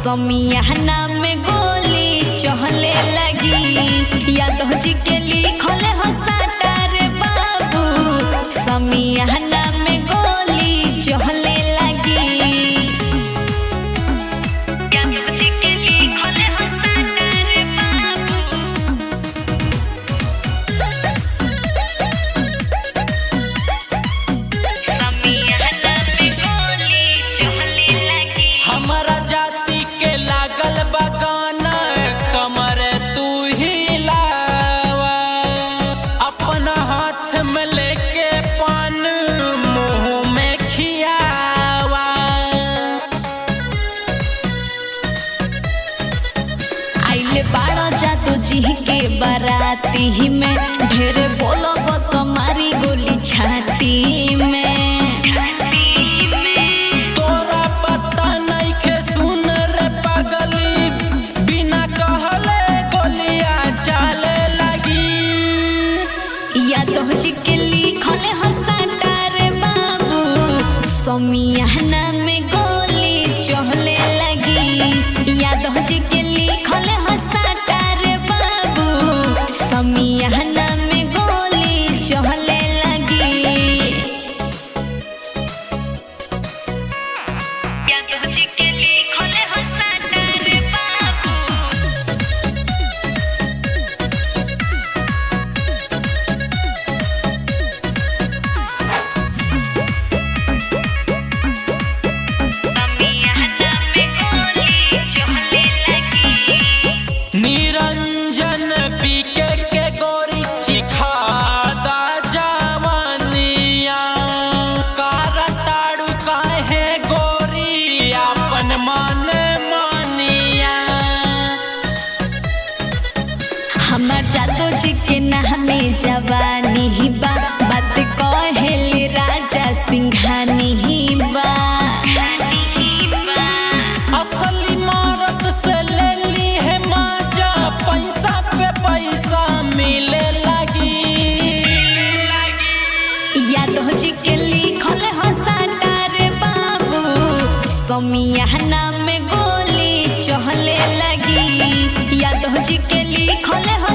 समियाना में गोली चहले लगी। यादव जी के लिखल हो साटा रे बाबू, समियाना में गोली चहले लगी। यादव जी के लिखल हो साटा रे बाबू, समियाना में गोली चहले लगी। हमारा जाति के लागल बगाना कमर तू ही लावा, अपना हाथ में लेके पान मुंह में खियावा। आइले बाड़ा जादू जी के बाराती में, ढेर बोलब तुम्हारी गोली छाती में। तोरा पता नहीं के सुन रे पगली, बिना कहले गोलियां चले लगी। यादव जी के लिखल हो साटा रे बाबू, समियाना में गोली चहले लगी। यादव जी के लिखल हो साटा रे बाबू, समियाना में गोली चहले लगी। यादव जी के लिखल हो साटा रे बाबू, समियाना में गोली चहले लगी। निरंजन पीके के गोरी चिखादा जवानिया, करताड़ू काहे गोरी अपन मन मानिया। हमार जादू जी के नामे जवानी ही बा, बात कहेले राजा सिंघानी ही बा। असली मारत से ले ली है माजा, पैसा पे पैसा मिले लगी। यादव जी के लिखल हो साटा रे बाबू, समियाना में गोली चहले लगी। यादव जी के लिखल हो